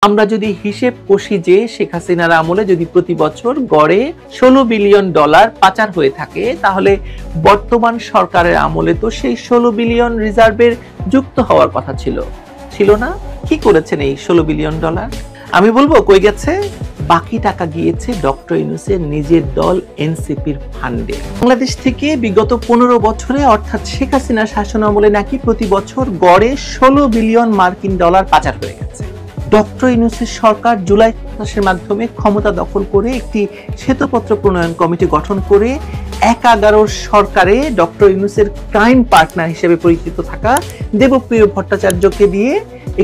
আমরা যদি হিসেব কষি যে শেখ হাসিনার আমলে যদি প্রতি বছর গড়ে 16 বিলিয়ন ডলার পাচার হয়ে থাকে, তাহলে বর্তমান সরকারের আমলে তো সেই 16 বিলিয়ন রিজার্ভের যুক্ত হওয়ার কথা ছিল না? কি করেছেন এই 16 বিলিয়ন ডলার? আমি বলবো কই গেছে? বাকি টাকা গিয়েছে ডক্টর ইউনূসের নিজের দল এনসিপির ফান্ডে। বাংলাদেশ থেকে বিগত 15 বছরে অর্থাৎ শেখ হাসিনার শাসন আমলে নাকি প্রতি বছর গড়ে 16 বিলিয়ন মার্কিন ডলার পাচার হয়ে গেছে। ডক্টর ইউনূসের সরকার জুলাই মাসের মাধ্যমে ক্ষমতা দখল করে একটি শ্বেতপত্র প্রণয়ন কমিটি গঠন করে 11 সরকারে ডক্টর ইউনূসের ক্রাইম পার্টনার হিসেবে পরিচিত থাকা দেবপ্রিয় ভট্টাচার্যকে দিয়ে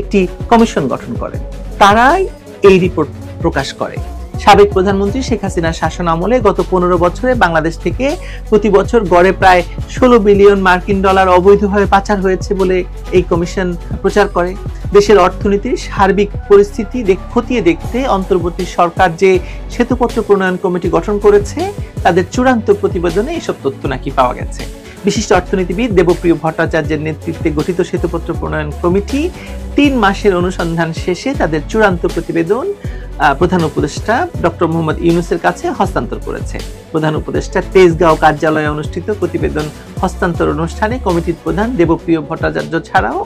একটি কমিশন গঠন করেন। তারাই এই রিপোর্ট প্রকাশ করে। সাবেক প্রধানমন্ত্রী শেখ হাসিনার শাসন আমলে গত 15 বছরে বাংলাদেশ থেকে প্রতি বছর গড়ে প্রায় 16 বিলিয়ন মার্কিন ডলার অবৈধভাবে পাচার হয়েছে বলে এই কমিশন প্রচার করে। দেশের অর্থনীতির সার্বিক পরিস্থিতি খতিয়ে দেখতে অন্তর্বর্তী সরকার যে শ্বেতপত্র প্রণয়ন কমিটি গঠন করেছে, তাদের চূড়ান্ত প্রতিবেদনে এসব তথ্য নাকি পাওয়া গেছে। বিশিষ্ট অর্থনীতিবিদ দেবপ্রিয় ভট্টাচার্যের নেতৃত্বে গঠিত শ্বেতপত্র প্রণয়ন কমিটি 3 মাসের অনুসন্ধান শেষে তাদের চূড়ান্ত প্রতিবেদন প্রধান উপদেষ্টা ডক্টর মোহাম্মদ ইউনূসের কাছে হস্তান্তর করেছে। প্রধান উপদেষ্টা তেজগাঁও কার্যালয়ে অনুষ্ঠিত প্রতিবেদন হস্তান্তর অনুষ্ঠানে কমিটির প্রধান দেবপ্রিয় ভট্টাচার্য ছাড়াও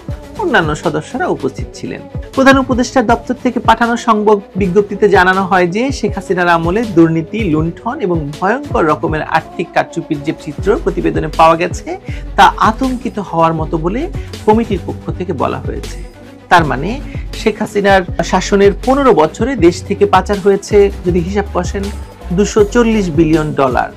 অন্যান্য সদস্যরা উপস্থিত ছিলেন। প্রধান উপদেষ্টার দপ্তর থেকে পাঠানো সংবাদ বিজ্ঞপ্তিতে জানানো হয় যে শেখ হাসিনার আমলে দুর্নীতি, লুণ্ঠন এবং ভয়ঙ্কর রকমের আর্থিক কারচুপির যে চিত্র প্রতিবেদনে পাওয়া গেছে তা আতঙ্কিত হওয়ার মতো বলে কমিটির পক্ষ থেকে বলা হয়েছে। তার মানে শেখ হাসিনার শাসনের 15 বছরে দেশ থেকে পাচার হয়েছে, যদি হিসাব করেন, 240 বিলিয়ন ডলার।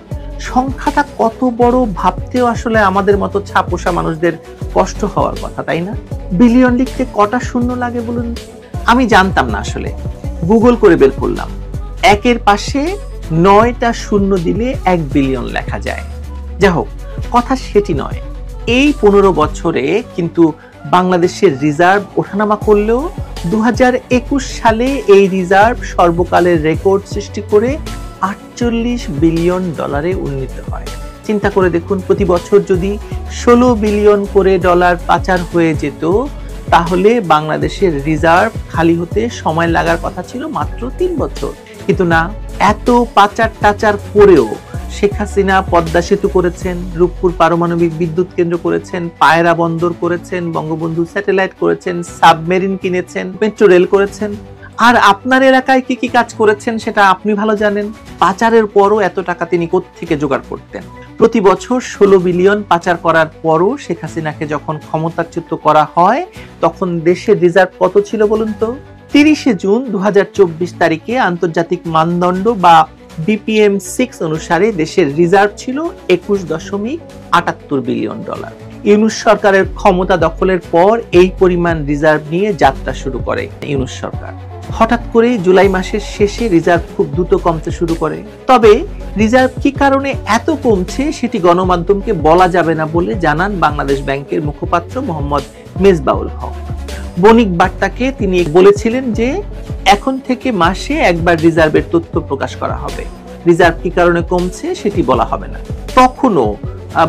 সংখ্যাটা কত বড় ভাবতেও আসলে আমাদের মতো ছাপোষা মানুষদের কষ্ট হওয়ার কথা, তাই না? বিলিয়ন লিখতে কটা শূন্য লাগে বলুন? আমি জানতাম না, আসলে গুগল করে বের করলাম। একের পাশে 9টা শূন্য দিলে 1 বিলিয়ন লেখা যায়। যা হোক, কথা সেটি নয়। এই 15 বছরে কিন্তু বাংলাদেশের রিজার্ভ ওঠানামা করলেও 2021 সালে এই রিজার্ভ সর্বকালের রেকর্ড সৃষ্টি করে 48 বিলিয়ন ডলারে উন্নীত হয়। চিন্তা করে দেখুন, প্রতি বছর যদি 16 বিলিয়ন করে ডলার পাচার হয়ে যেত, তাহলে বাংলাদেশের রিজার্ভ খালি হতে সময় লাগার কথা ছিল মাত্র 3 বছর। কিন্তু না, এত পাচার টাচার করেও শেখ হাসিনা পদ্মা সেতু করেছেন, রূপপুর পারমাণবিক বিদ্যুৎ কেন্দ্র করেছেন, পায়রা বন্দর করেছেন, বঙ্গবন্ধু স্যাটেলাইট করেছেন, সাবমেরিন কিনেছেন, মেট্রো রেল করেছেন। আর আপনার এলাকায় কি কি কাজ করেছেন সেটা আপনি ভালো জানেন। পাচারের পরও এত টাকা তিনি কোত্থেকে জোগাড় করতেন? প্রতি বছর 16 বিলিয়ন পাচার করার পরও শেখ হাসিনাকে যখন ক্ষমতাচ্যুত করা হয়, তখন দেশের রিজার্ভ কত ছিল বলুন তো? 30 জুন 2024 তারিখে আন্তর্জাতিক মানদণ্ড বা BPM-6 অনুসারে দেশের রিজার্ভ ছিল 21.78 বিলিয়ন ডলার। ইউনূস সরকারের ক্ষমতা দখলের পর এই পরিমাণ রিজার্ভ নিয়ে যাত্রা শুরু করে ইউনূস সরকার। হঠাৎ করে জুলাই মাসের শেষে রিজার্ভ খুব দ্রুত কমতে শুরু করে। তবে রিজার্ভ কি কারণে এত কমছে সেটি গণমাধ্যমকে বলা যাবে না বলে জানান বাংলাদেশ ব্যাংকের মুখপাত্র মোহাম্মদ মেজবাউল হক। বণিক বার্তাকে তিনি বলেছিলেন যে এখন থেকে মাসে একবার রিজার্ভের তথ্য প্রকাশ করা হবে। রিজার্ভ কি কারণে কমছে সেটি বলা হবে না। তখনও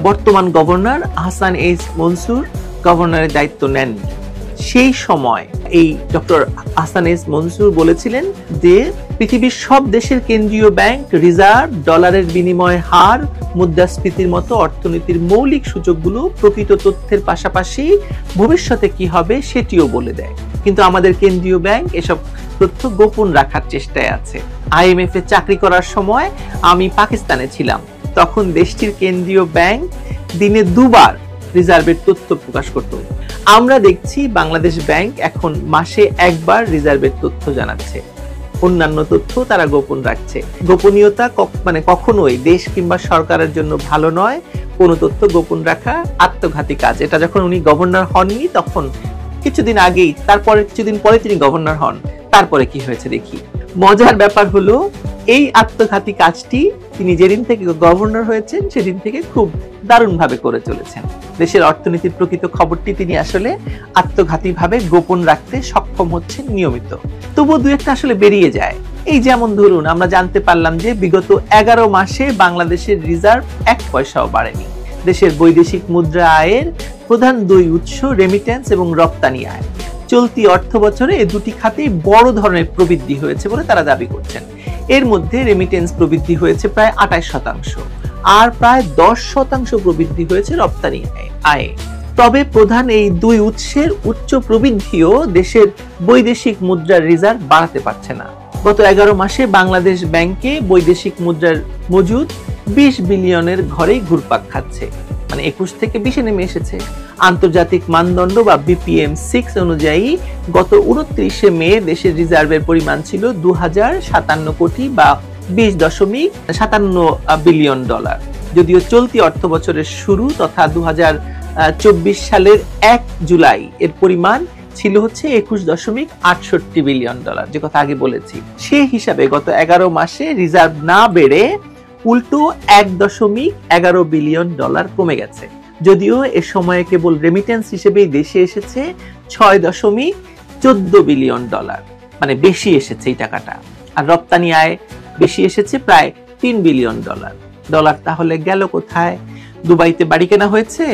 বর্তমান গভর্নর আহসান এইচ মনসুর গভর্নরের দায়িত্ব নেন। সেই সময় এই ডক্টর আহসান এইচ মনসুর বলেছিলেন যে পৃথিবীর সব দেশের কেন্দ্রীয় ব্যাংক রিজার্ভ, ডলারের বিনিময় হার, মুদ্রাস্ফীতির মতো অর্থনীতির মৌলিক সূচকগুলো প্রকৃত তথ্যের পাশাপাশি ভবিষ্যতে কি হবে সেটিও বলে দেয়। কিন্তু আমাদের কেন্দ্রীয় ব্যাংক এসব তথ্য গোপন রাখার চেষ্টায় আছে। IMF এ চাকরি করার সময় আমি পাকিস্তানে ছিলাম। তখন দেশটির কেন্দ্রীয় ব্যাংক দিনে 2 বার রিজার্ভের তথ্য প্রকাশ করত। আমরা দেখছি বাংলাদেশ ব্যাংক এখন মাসে 1 বার রিজার্ভের তথ্য জানাচ্ছে। অন্যান্য তথ্য তারা গোপন রাখছে। গোপনীয়তা কখনোই দেশ কিংবা সরকারের জন্য ভালো নয়। কোনো তথ্য গোপন রাখা আত্মঘাতী কাজ। এটা যখন উনি গভর্নর হননি, তখন কিছুদিন আগেই, তারপরে কিছুদিন পরে তিনি গভর্নর হন। তারপরে কি হয়েছে দেখি। মজার ব্যাপার হলো, এই আত্মঘাতী কাজটি তিনি যেদিন থেকে গভর্নর হয়েছেন সেদিন থেকে খুব দারুণভাবে করে চলেছেন। দেশের অর্থনীতির প্রকৃত খবরটি তিনি আসলে আত্মঘাতীভাবে গোপন রাখতে সক্ষম হচ্ছেন নিয়মিত। তবুও 2-1টা আসলে বেরিয়ে যায়। এই যেমন ধরুন, আমরা জানতে পারলাম যে বিগত 11 মাসে বাংলাদেশের রিজার্ভ 1 পয়সাও বাড়েনি। দেশের বৈদেশিক মুদ্রা আয়ের প্রধান 2 উৎস রেমিটেন্স এবং রপ্তানি আয়। চলতি অর্থ বছরে এই দুটি খাতেই বড় ধরনের প্রবৃদ্ধি হয়েছে বলে তারা দাবি করছেন। এর মধ্যে রেমিটেন্স প্রবৃদ্ধি হয়েছে প্রায় 28%, আর প্রায় 10% প্রবৃদ্ধি হয়েছে রপ্তানি আয়ে। তবে প্রধান এই দুই উৎসের উচ্চ প্রবৃদ্ধিও দেশের বৈদেশিক মুদ্রার রিজার্ভ বাড়াতে পারছে না। গত 11 মাসে বাংলাদেশ ব্যাংকে বৈদেশিক মুদ্রার মজুদ 20 বিলিয়নের ঘরেই ঘুরপাক খাচ্ছে, মানে 21 থেকে 20-এ নেমে এসেছে। আন্তর্জাতিক মানদণ্ড বা BPM-6 অনুযায়ী গত 29শে মে দেশের রিজার্ভের পরিমাণ ছিল 2057 কোটি বা 20.57 বিলিয়ন ডলার। যদিও চলতি অর্থ বছরের শুরু তথা 2024 সালের 1 জুলাই এর পরিমাণ ছিল হচ্ছে 21.68 বিলিয়ন ডলার, যে কথা আগে বলেছি। সেই হিসাবে গত 11 মাসে রিজার্ভ না বেড়ে উল্টো 1.11 বিলিয়ন ডলার কমে গেছে। যদিও এ সময়ে কেবল রেমিটেন্স হিসেবেই দেশে এসেছে 6.14 বিলিয়ন ডলার, মানে বেশি এসেছে এই টাকাটা। আর রপ্তানি আয় বেশি এসেছে প্রায় 3 বিলিয়ন ডলার। ডলার তাহলে গেল কোথায়? দুবাইতে বাড়ি কেনা হয়েছে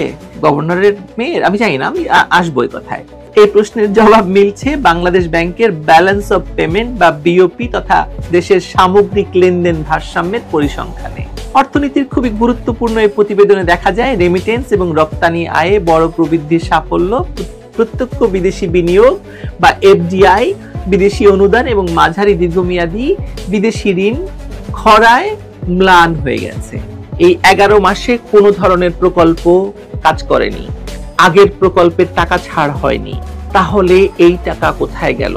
গভর্নরের মেয়ের? আমি জানি না, আমি আসবো এই কথায়। এই প্রশ্নের জবাব মিলছে বাংলাদেশ ব্যাংকের ব্যালেন্স অফ পেমেন্ট বা বিওপি তথা দেশের সামগ্রিক লেনদেন ভারসাম্যের পরিসংখ্যানে। অর্থনীতির খুবই গুরুত্বপূর্ণ এই প্রতিবেদনে দেখা যায় রেমিটেন্স এবং রপ্তানি আয়ে বড় প্রবৃদ্ধির সাফল্য প্রত্যক্ষ বিদেশি বিনিয়োগ বা FDI, বিদেশি অনুদান এবং মাঝারি দীর্ঘমেয়াদী বিদেশি ঋণ খরায় ম্লান হয়ে গেছে। এই 11 মাসে কোনো ধরনের প্রকল্প কাজ করেনি, আগের প্রকল্পের টাকা ছাড় হয়নি। তাহলে এই টাকা কোথায় গেল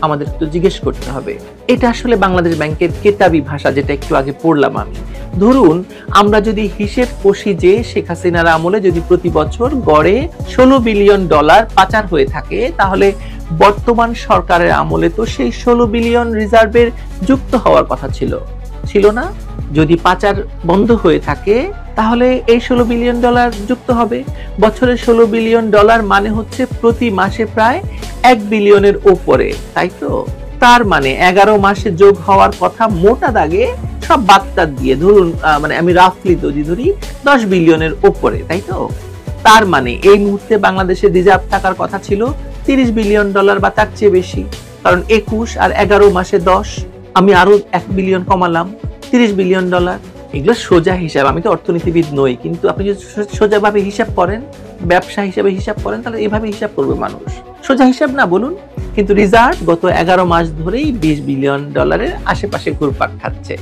আমাদের তো জিজ্ঞেস করতে হবে। এটা আসলে বাংলাদেশ ব্যাংকের কেতাবি ভাষা, যেটা একটু আগে পড়লাম আমি। ধরুন আমরা যদি হিসেব কষি যে শেখ হাসিনার আমলে যদি প্রতি বছর গড়ে 16 বিলিয়ন ডলার পাচার হয়ে থাকে, তাহলে বর্তমান সরকারের আমলে তো সেই 16 বিলিয়ন রিজার্ভের যুক্ত হওয়ার কথা ছিল না? যদি পাচার বন্ধ হয়ে থাকে তাহলে এই 16 বিলিয়ন ডলার যুক্ত হবে। বছরে 16 বিলিয়ন ডলার মানে হচ্ছে প্রতি মাসে প্রায় 1 বিলিয়নের উপরে, তাই তো? তার মানে 11 মাসে যোগ হওয়ার কথা মোটা দাগে সব বাদ দিয়ে ধরুন, মানে আমি রাফলি ধরি 10 বিলিয়নের উপরে, তাই তো? তার মানে এই মুহূর্তে বাংলাদেশের রিজার্ভ থাকার কথা ছিল 30 বিলিয়ন ডলার বা তার চেয়ে বেশি, কারণ 21 আর 11 মাসে 10, আমি আরো 1 বিলিয়ন কমালাম, 30 বিলিয়ন ডলার। এগুলো সোজা হিসাব, আমি তো অর্থনীতিবিদ নই, কিন্তু আপনি যদি সোজাভাবে হিসাব করেন, ব্যবসা হিসাবে হিসাব করেন, তাহলে এইভাবে হিসাব করবে মানুষ। সোজা হিসাব না বলুন? কিন্তু রিজার্ভ গত 11 মাস ধরেই 20 বিলিয়ন ডলারের আশেপাশে ঘুরপাক খাচ্ছে।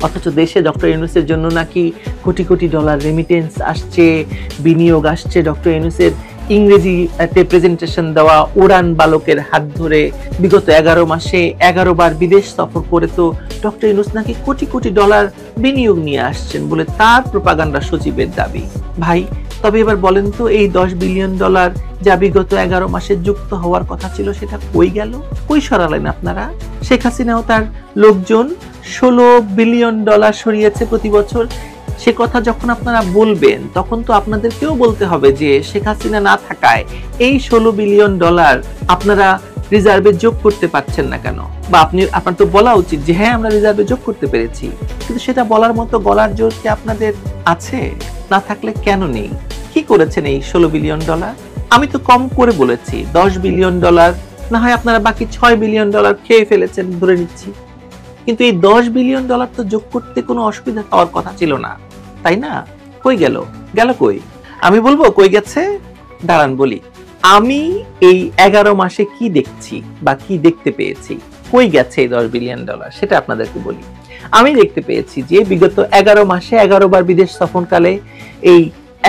অথচ দেশে ডক্টর ইউনূসের জন্য নাকি কোটি কোটি ডলার রেমিটেন্স আসছে, বিনিয়োগ আসছে। ডক্টর ইউনূসের ইংরেজিতে প্রেজেন্টেশন দেওয়া উড়ান বালকের হাত ধরে বিগত 11 মাসে 11 বার বিদেশ সফর করে তো ডক্টর ইউনূস নাকি কোটি কোটি ডলার বিনিয়োগ নিয়ে আসছেন বলে তার প্রোপাগান্ডা সচিবের দাবি। ভাই, তবে এবার বলেন তো, এই 10 বিলিয়ন ডলার যা বিগত 11 মাসে যুক্ত হওয়ার কথা ছিল, সেটা কই গেল? কই সরালেন আপনারা? শেখ হাসিনাও তার লোকজন 16 বিলিয়ন ডলার সরিয়েছে প্রতি বছর। সে কথা যখন আপনারা বলবেন, তখন তো আপনাদেরকেও বলতে হবে যে শেখ হাসিনা না থাকায় এই 16 বিলিয়ন ডলার আপনারা রিজার্ভে যোগ করতে পারছেন না কেন? বা আপনার তো বলা উচিত যে হ্যাঁ, আমরা রিজার্ভে যোগ করতে পেরেছি। কিন্তু সেটা বলার মতো গলার জোর কি আপনাদের আছে? না থাকলে কেন নেই? কি করেছেন এই 16 বিলিয়ন ডলার? আমি তো কম করে বলেছি 10 বিলিয়ন ডলার, না হয় আপনারা বাকি 6 বিলিয়ন ডলার খেয়ে ফেলেছেন ধরে নিচ্ছি। কিন্তু এই 10 বিলিয়ন ডলার তো যোগ করতে কোনো অসুবিধা হওয়ার কথা ছিল না, তাই না? কই গেল? কই? আমি বলবো কই গেছে? দাঁড়ান বলি। আমি এই 11 মাসে কি দেখছি বা কি দেখতে পেয়েছি, কই গেছে এই 10 বিলিয়ন ডলার, সেটা আপনাদেরকে বলি। আমি দেখতে পেয়েছি যে বিগত 11 মাসে 11 বার বিদেশ সফরকালে এই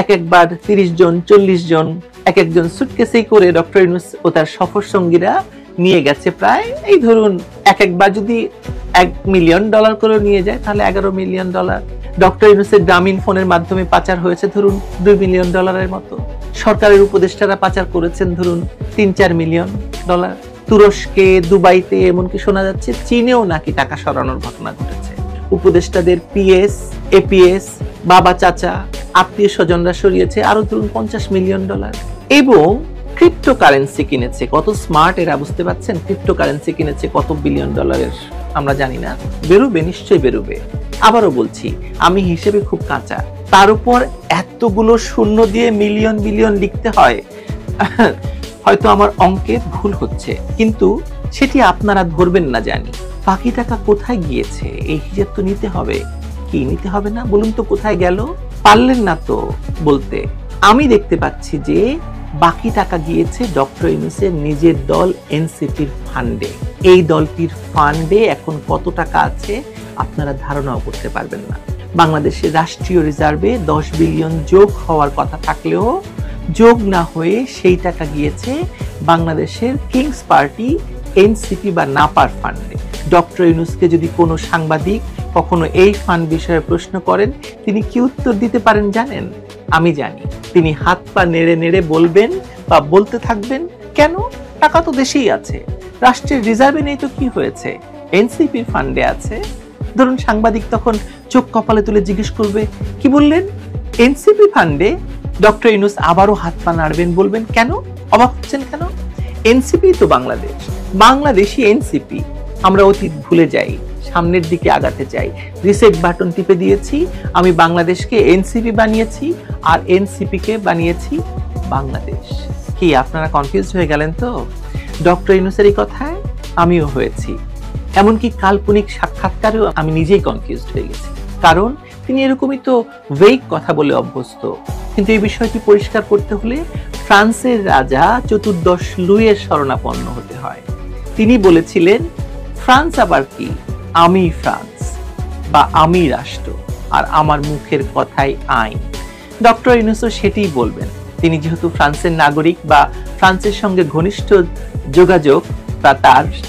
একবার 30 জন 40 জন একজন সুটকেসেই করে ডক্টর ইউনূস ও তার সফর সঙ্গীরা নিয়ে গেছে প্রায়, এই ধরুন একবার যদি 1 মিলিয়ন ডলার করে নিয়ে যায় তাহলে 11 মিলিয়ন ডলার। ডক্টর ইউনূসের গ্রামীণ ফোনের মাধ্যমে পাচার হয়েছে ধরুন 2 মিলিয়ন ডলারের মতো। সরকারের উপদেষ্টারা পাচার করেছেন ধরুন 3-4 মিলিয়ন ডলার। তুরস্কে, দুবাইতে, এমনকি শোনা যাচ্ছে চীনেও নাকি টাকা সরানোর ঘটনা ঘটেছে। উপদেষ্টাদের PS, APS, বাবা চাচা, আত্মীয় স্বজনরা সরিয়েছে আরো ধরুন 50 মিলিয়ন ডলার। এবং ক্রিপ্টোকারেন্সি কিনেছে। কত স্মার্ট এরা, বুঝতে পারছেন? ক্রিপ্টোকারেন্সি কিনেছে কত বিলিয়ন ডলারের আমরা জানি না, বেরোবে, নিশ্চয়ই বেরোবে। আবারও বলছি, আমি হিসেবে খুব কাঁচা, তার উপর এতগুলো শূন্য দিয়ে মিলিয়ন বিলিয়ন লিখতে হয়। হয়তো আমার অঙ্কে ভুল হচ্ছে, কিন্তু সেটি আপনারা ধরবেন না জানি। বাকি টাকা কোথায় গিয়েছে এই হিসাব তো নিতে হবে। কি নিতে হবে না বলুন তো, কোথায় গেল? পারলেন না তো বলতে। আমি দেখতে পাচ্ছি যে বাকি টাকা গিয়েছে ডক্টর ইউনূসের নিজের দল এনসিপির ফান্ডে। এই দলটির ফান্ডে এখন কত টাকা আছে আপনারা ধারণাও করতে পারবেন না। বাংলাদেশের রাষ্ট্রীয় রিজার্ভে 10 বিলিয়ন যোগ হওয়ার কথা থাকলেও যোগ না হয়ে সেই টাকা গিয়েছে বাংলাদেশের কিংস পার্টি এনসিপি বা নাপার ফান্ডে। ডক্টর ইউনূসকে যদি কোনো সাংবাদিক কখনো এই ফান্ড বিষয়ে প্রশ্ন করেন, তিনি কি উত্তর দিতে পারেন জানেন? আমি জানি তিনি হাত পা নেড়ে নেড়ে বলবেন বা বলতে থাকবেন, কেন? টাকা তো দেশেই আছে, রাষ্ট্রের রিজার্ভে নেই তো কি হয়েছে, এনসিপির ফান্ডে আছে। ধরুন সাংবাদিক তখন চোখ কপালে তুলে জিজ্ঞেস করবে, কি বললেন? এনসিপি ফান্ডে? ডক্টর ইউনূস আবারও হাত পা নাড়বেন, বলবেন, কেন? অবাক হচ্ছেন কেন? এনসিপি তো বাংলাদেশ, বাংলাদেশি এনসিপি। আমরা অতীত ভুলে যাই, সামনের দিকে আগাতে চাই। রিসেট বাটন টিপে দিয়েছি, আমি বাংলাদেশকে এনসিপি বানিয়েছি আর এনসিপি কে বানিয়েছি বাংলাদেশ। কি আপনারা কনফিউজ হয়ে গেলেন তো? ডক্টর ইউনূসের এই কথায় আমিও হয়েছি। এমনকি কাল্পনিক সাক্ষাৎকারেও আমি নিজেই কনফিউজড হয়ে গেছি, কারণ তিনি এরকমই তো ওয়েক কথা বলে অভ্যস্ত। কিন্তু এই বিষয়টি পরিষ্কার করতে হলে ফ্রান্সের রাজা চতুর্দশ লুইয়ের শরণাপন্ন হতে হয়। তিনি বলেছিলেন, ফ্রান্স আবার কি, আমি ফ্রান্স বা আমি রাষ্ট্র, আর আমার মুখের কথাই আইন। ডক্টর ইউনূসও সেটিই বলবেন। তিনি যেহেতু ফ্রান্সের নাগরিক বা ফ্রান্সের সঙ্গে ঘনিষ্ঠ যোগাযোগ বা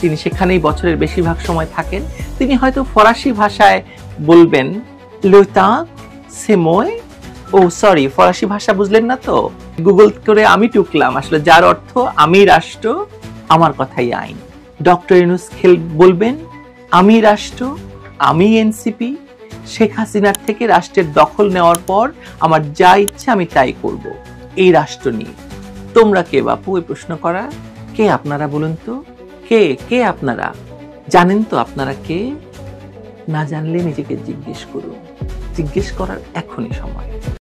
তিনি সেখানেই বছরের বেশিরভাগ সময় থাকেন, তিনি হয়তো ফরাসি ভাষায় বলবেন, লেতা সেময়। ও সরি, ফরাসি ভাষা বুঝলেন না তো? গুগল করে আমি টুকলাম, আসলে যার অর্থ আমি রাষ্ট্র, আমার কথাই আইন। ডক্টর ইউনূস বলবেন, আমি রাষ্ট্র, আমি এনসিপি। শেখ হাসিনার থেকে রাষ্ট্রের দখল নেওয়ার পর আমার যা ইচ্ছে আমি তাই করব এই রাষ্ট্র নিয়ে। তোমরা কে বাপু এই প্রশ্ন করা? কে আপনারা বলুন তো? কে আপনারা? জানেন তো আপনারা কে? না জানলে নিজেকে জিজ্ঞেস করুন। জিজ্ঞেস করার এখনই সময়।